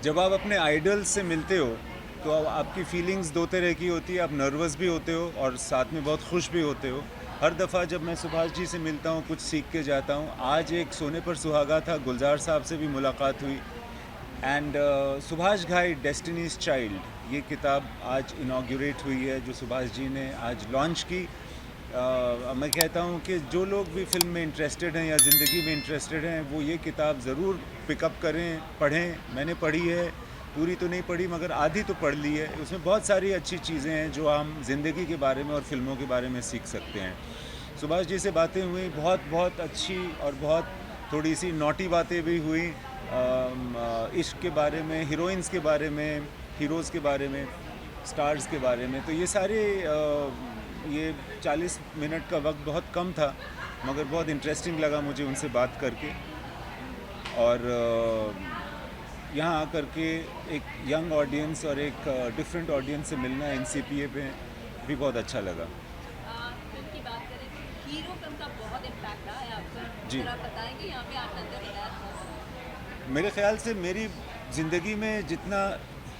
जब आप अपने आइडल से मिलते हो तो आपकी फीलिंग्स दो तरह की होती है। आप नर्वस भी होते हो और साथ में बहुत खुश भी होते हो। हर दफ़ा जब मैं सुभाष जी से मिलता हूँ कुछ सीख के जाता हूँ। आज एक सोने पर सुहागा था, गुलजार साहब से भी मुलाकात हुई। एंड सुभाष घाई डेस्टिनीज चाइल्ड, ये किताब आज इनाग्रेट हुई है जो सुभाष जी ने आज लॉन्च की। मैं कहता हूँ कि जो लोग भी फिल्म में इंटरेस्टेड हैं या ज़िंदगी में इंटरेस्टेड हैं वो ये किताब ज़रूर पिकअप करें, पढ़ें। मैंने पढ़ी है, पूरी तो नहीं पढ़ी मगर आधी तो पढ़ ली है। उसमें बहुत सारी अच्छी चीज़ें हैं जो हम ज़िंदगी के बारे में और फिल्मों के बारे में सीख सकते हैं। सुभाष जी से बातें हुई, बहुत बहुत अच्छी और बहुत थोड़ी सी नॉटी बातें भी हुई। इश्क के बारे में, हीरोइंस के बारे में, हीरोज़ के बारे में, स्टार्स के बारे में। तो ये सारे ये 40 मिनट का वक्त बहुत कम था मगर बहुत इंटरेस्टिंग लगा मुझे उनसे बात करके। और यहाँ आकर के एक यंग ऑडियंस और एक डिफरेंट ऑडियंस से मिलना एनसीपीए पे भी बहुत अच्छा लगा। फिल्म की बात करें तो हीरो फिल्म का बहुत इम्पैक्ट रहा है आप पर। जी, अगर आप बताएंगे यहाँ पे आप नजर हिदायत था। मेरे ख्याल से मेरी ज़िंदगी में जितना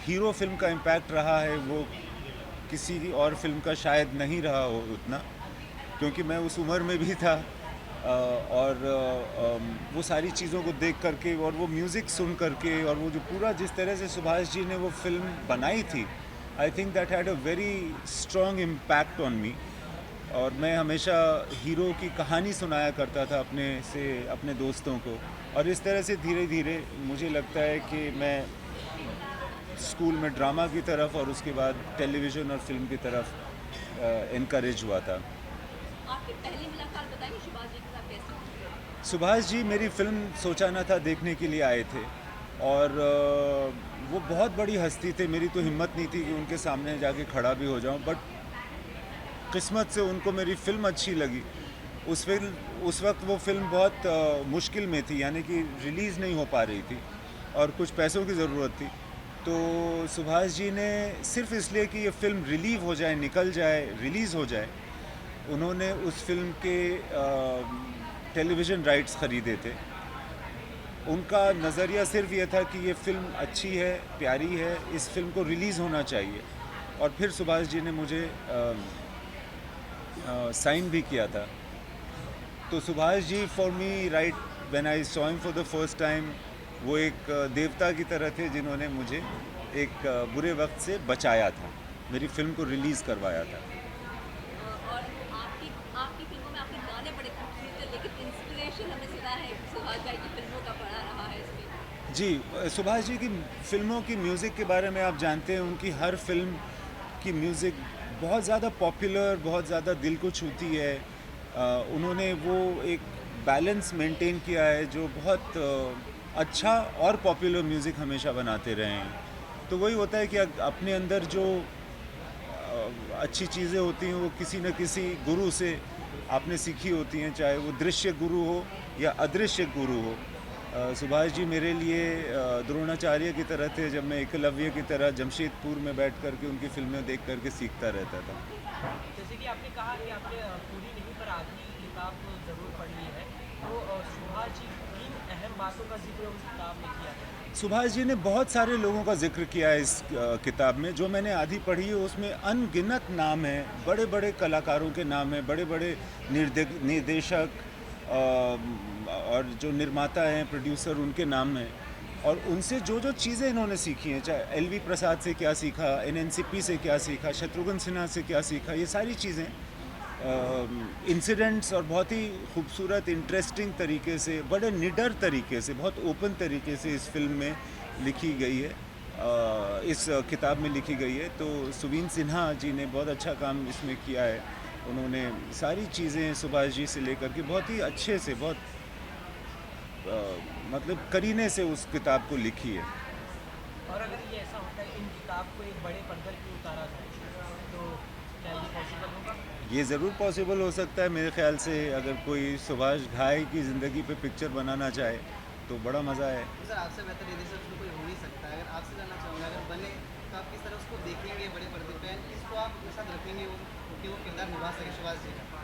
हीरो फिल्म का इम्पैक्ट रहा है वो किसी और फिल्म का शायद नहीं रहा हो उतना, क्योंकि मैं उस उम्र में भी था। और वो सारी चीज़ों को देख करके और वो म्यूज़िक सुन करके और वो जो पूरा जिस तरह से सुभाष जी ने वो फिल्म बनाई थी, I think that had a very strong impact on me. और मैं हमेशा हीरो की कहानी सुनाया करता था अपने दोस्तों को। और इस तरह से धीरे धीरे मुझे लगता है कि मैं स्कूल में ड्रामा की तरफ और उसके बाद टेलीविज़न और फिल्म की तरफ इनकरेज हुआ था। आपकी पहली मुलाकात बताएंगे सुभाष जी के साथ कैसी थी? सुभाष जी मेरी फिल्म सोचा ना था देखने के लिए आए थे। और वो बहुत बड़ी हस्ती थे, मेरी तो हिम्मत नहीं थी कि उनके सामने जाके खड़ा भी हो जाऊं। बट किस्मत से उनको मेरी फ़िल्म अच्छी लगी। उस वक्त वो फ़िल्म बहुत मुश्किल में थी, यानी कि रिलीज़ नहीं हो पा रही थी और कुछ पैसों की ज़रूरत थी। तो सुभाष जी ने सिर्फ इसलिए कि ये फ़िल्म रिलीव हो जाए, निकल जाए, रिलीज़ हो जाए, उन्होंने उस फिल्म के टेलीविज़न राइट्स ख़रीदे थे। उनका नज़रिया सिर्फ ये था कि ये फ़िल्म अच्छी है, प्यारी है, इस फिल्म को रिलीज़ होना चाहिए। और फिर सुभाष जी ने मुझे साइन भी किया था। तो Subhash ji for me right when I saw him for the first time, वो एक देवता की तरह थे जिन्होंने मुझे एक बुरे वक्त से बचाया था, मेरी फिल्म को रिलीज़ करवाया था। और आपकी आपकी फिल्मों में आपके गाने बड़े खूबसूरत थे, लेकिन इंस्पिरेशन हमें सुना है कि सुभाष भाई की फिल्मों का बड़ा रहा है इसमें। जी, सुभाष जी की फिल्मों की म्यूज़िक के बारे में आप जानते हैं, उनकी हर फिल्म की म्यूज़िक बहुत ज़्यादा पॉपुलर, बहुत ज़्यादा दिल को छूती है। उन्होंने वो एक बैलेंस मेंटेन किया है जो बहुत अच्छा और पॉपुलर म्यूज़िक हमेशा बनाते रहे हैं। तो वही होता है कि अपने अंदर जो अच्छी चीज़ें होती हैं वो किसी न किसी गुरु से आपने सीखी होती हैं, चाहे वो दृश्य गुरु हो या अदृश्य गुरु हो। सुभाष जी मेरे लिए द्रोणाचार्य की तरह थे, जब मैं एकलव्य की तरह जमशेदपुर में बैठ कर के उनकी फिल्में देख कर के सीखता रहता था। जैसे कि आपने कहा कि आपने पूरी नहीं पर आधी किताब तो ज़रूर पढ़ ली है, तो सुभाष जी किन अहम बातों का जिक्र उस किताब में किया है? सुभाष जी ने बहुत सारे लोगों का जिक्र किया है इस किताब में। जो मैंने आधी पढ़ी है उसमें अनगिनत नाम हैं, बड़े बड़े कलाकारों के नाम हैं, बड़े बड़े निर्देशक और जो निर्माता हैं, प्रोड्यूसर, उनके नाम हैं। और उनसे जो जो चीज़ें इन्होंने सीखी हैं, चाहे एलवी प्रसाद से क्या सीखा, एनएनसीपी से क्या सीखा, शत्रुघ्न सिन्हा से क्या सीखा, ये सारी चीज़ें इंसिडेंट्स और बहुत ही खूबसूरत इंटरेस्टिंग तरीके से, बड़े निडर तरीके से, बहुत ओपन तरीके से इस फिल्म में लिखी गई है, इस किताब में लिखी गई है। तो सुवीन सिन्हा जी ने बहुत अच्छा काम इसमें किया है। उन्होंने सारी चीज़ें सुभाष जी से लेकर के बहुत ही अच्छे से, बहुत मतलब करीने से उस किताब को लिखी है। और अगर ये ऐसा होता है इन किताब को एक बड़े पर्दे पे उतारा जाए, तो क्या ये पॉसिबल होगा? ये ज़रूर पॉसिबल हो सकता है मेरे ख्याल से। अगर कोई सुभाष घाई की ज़िंदगी पे पिक्चर बनाना चाहे तो बड़ा मज़ा है। तो सर आपसे बेहतर निर्देशक उसमें कोई हो नहीं सकता है। अगर आपसे जानना चाहूँगा, अगर बने तो आप किस तरह उसको देखेंगे बड़े पर्दे पे, किसको आप अपने साथ रखेंगे कि वो किरदार निभा सके सुभाष जी का?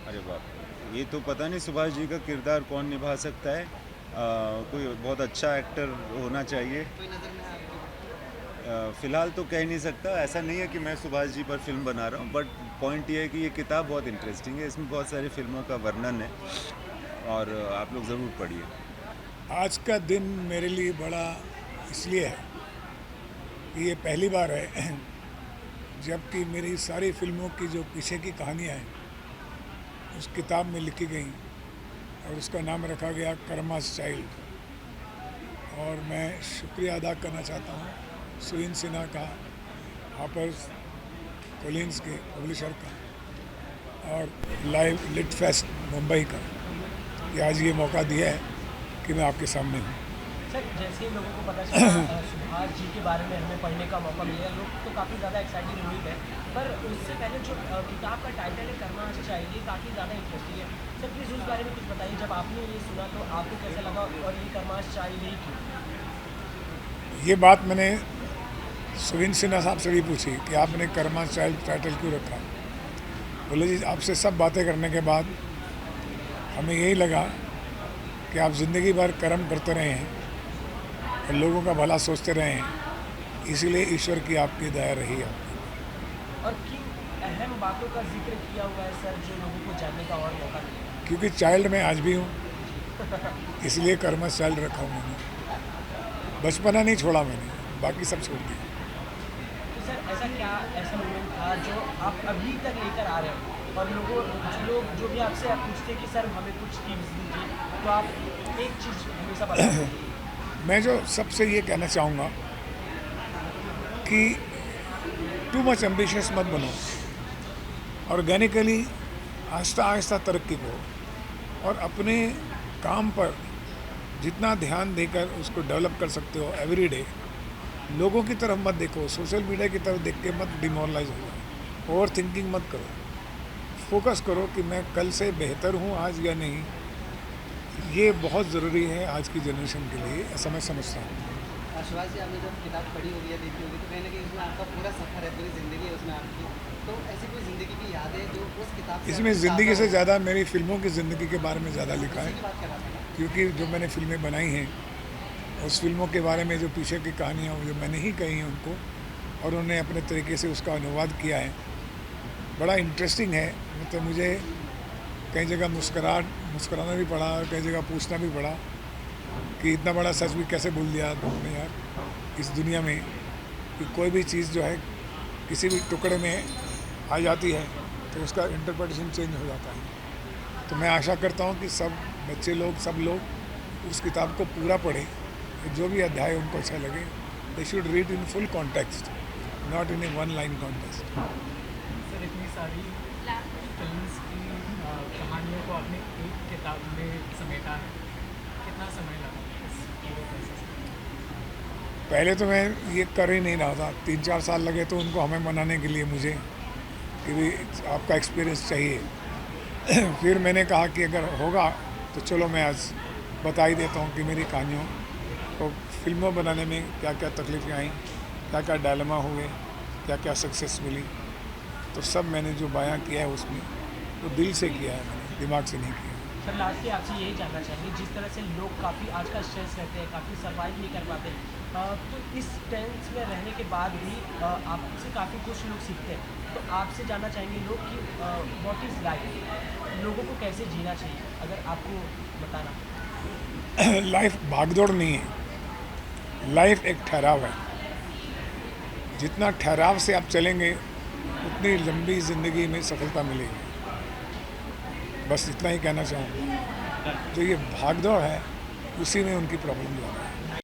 अरे बाप रे, ये तो पता नहीं सुभाष जी का किरदार कौन निभा सकता है। कोई बहुत अच्छा एक्टर होना चाहिए। कोई नज़र में है आपको? फ़िलहाल तो कह नहीं सकता, ऐसा नहीं है कि मैं सुभाष जी पर फिल्म बना रहा हूँ, बट पॉइंट ये है कि ये किताब बहुत इंटरेस्टिंग है, इसमें बहुत सारी फिल्मों का वर्णन है और आप लोग ज़रूर पढ़िए। आज का दिन मेरे लिए बड़ा इसलिए है कि ये पहली बार है जबकि मेरी सारी फिल्मों की जो पीछे की कहानियाँ हैं उस किताब में लिखी गई और उसका नाम रखा गया कर्मास चाइल्ड। और मैं शुक्रिया अदा करना चाहता हूँ सुइन सिन्हा का, हापर्स कोलिन्स के पब्लिशर का और लाइव लिट फेस्ट मुंबई का कि आज ये मौका दिया है कि मैं आपके सामने हूँ। सर जैसे ही लोगों को पता चला सुभाष जी के बारे में हमें पढ़ने का मौका मिलेगा, लोग तो काफ़ी ज़्यादा एक्साइटेड हुई है, पर उससे पहले जो किताब का टाइटल है कर्मा चाहिए काफ़ी ज़्यादा इंटरेस्टिंग है। सर प्लीज़ उस बारे में कुछ बताइए, जब आपने ये सुना तो आपको कैसा लगा और ये कर्मा चाहिए क्यों? ये बात मैंने सुविन सिन्हा साहब से भी पूछी कि आपने कर्मा चाइल्ड टाइटल क्यों रखा। बोले जी आपसे सब बातें करने के बाद हमें यही लगा कि आप ज़िंदगी भर कर्म करते रहे हैं और लोगों का भला सोचते रहे हैं, इसीलिए ईश्वर की आपकी दया रही है। और किन अहम बातों का जिक्र किया हुआ है सर जो लोगों को जानने का और मौका मिलेगा? क्योंकि चाइल्ड मैं आज भी हूँ, इसलिए कर्मा चाइल्ड रखा हूँ मैंने। बचपना नहीं छोड़ा मैंने, बाकी सब छोड़ दिया। तो सर ऐसा क्या ऐसा मोमेंट था जो आप अभी तक लेकर आ रहे हो और लोग जो भी आपसे पूछते कि सर हमें कुछ टिप्स दीजिए, तो आप एक चीज़ हमेशा बताते हैं? मैं जो सबसे ये कहना चाहूँगा कि टू मच एम्बिशियस मत बनो, ऑर्गेनिकली आहिस्ता आहिस्ता तरक्की करो और अपने काम पर जितना ध्यान देकर उसको डेवलप कर सकते हो एवरी डे। लोगों की तरफ मत देखो, सोशल मीडिया की तरफ देख के मत डिमोरलाइज हो जाओ, ओवर थिंकिंग मत करो, फोकस करो कि मैं कल से बेहतर हूँ आज या नहीं। ये बहुत ज़रूरी है आज की जनरेशन के लिए, ऐसा मैं समझता हूँ। सुभाष जी आपने जब किताब पढ़ी होगी या देखी होगी तो कहीं ना कहीं उसमें आपका पूरा सफ़र है, पूरी ज़िंदगी है उसमें आपकी, तो ऐसी कोई ज़िंदगी की याद है जो उस किताब से इसमें ज़िंदगी से ज़्यादा मेरी फिल्मों की ज़िंदगी के बारे में ज़्यादा लिखा है, की बात कर रहा था? क्योंकि जो मैंने फिल्में बनाई हैं उस फिल्मों के बारे में जो पीछे की कहानियाँ जो मैंने ही कही हैं उनको, और उन्होंने अपने तरीके से उसका अनुवाद किया है। बड़ा इंटरेस्टिंग है, मतलब मुझे कई जगह मुस्कुराना भी पड़ा और कई जगह पूछना भी पड़ा कि इतना बड़ा सच भी कैसे बोल दिया तुमने यार इस दुनिया में, कि कोई भी चीज़ जो है किसी भी टुकड़े में आ जाती है तो उसका इंटरप्रिटेशन चेंज हो जाता है। तो मैं आशा करता हूँ कि सब बच्चे लोग सब लोग उस किताब को पूरा पढ़ें, जो भी अध्याय उनको अच्छा लगे। They should read in full context, not in A one line context. Sir इतनी सारी फिल्म्स की कहानियों को आपने एक किताब में समेटा है, कितना समय लगा इस पूरे प्रोसेस में? पहले तो मैं ये कर ही नहीं रहा था, 3-4 साल लगे तो उनको हमें मनाने के लिए मुझे कि भी आपका एक्सपीरियंस चाहिए। फिर मैंने कहा कि अगर होगा तो चलो मैं आज बता ही देता हूँ कि मेरी कहानियों को फिल्मों बनाने में क्या क्या तकलीफ़ें आई, क्या क्या डायलेमा हुए, क्या क्या सक्सेस मिली। तो सब मैंने जो बयां किया है उसमें वो दिल से किया है, मैंने दिमाग से नहीं किया। सर लास्ट में आपसे यही जानना चाहेंगे, जिस तरह से लोग काफ़ी आजकल स्ट्रेस रहते हैं, काफ़ी सर्वाइव नहीं कर पाते, तो इस टेंस में रहने के बाद भी आपसे काफ़ी कुछ लोग सीखते हैं, तो आपसे जानना चाहेंगे लोग कि व्हाट इज़ लाइफ, लोगों को कैसे जीना चाहिए, अगर आपको बताना। लाइफ भागदौड़ नहीं है, लाइफ एक ठहराव है। जितना ठहराव से आप चलेंगे उतनी लंबी ज़िंदगी में सफलता मिलेगी। बस इतना ही कहना चाहूँगा। जो ये भागदौड़ है उसी में उनकी प्रॉब्लम ज़्यादा है।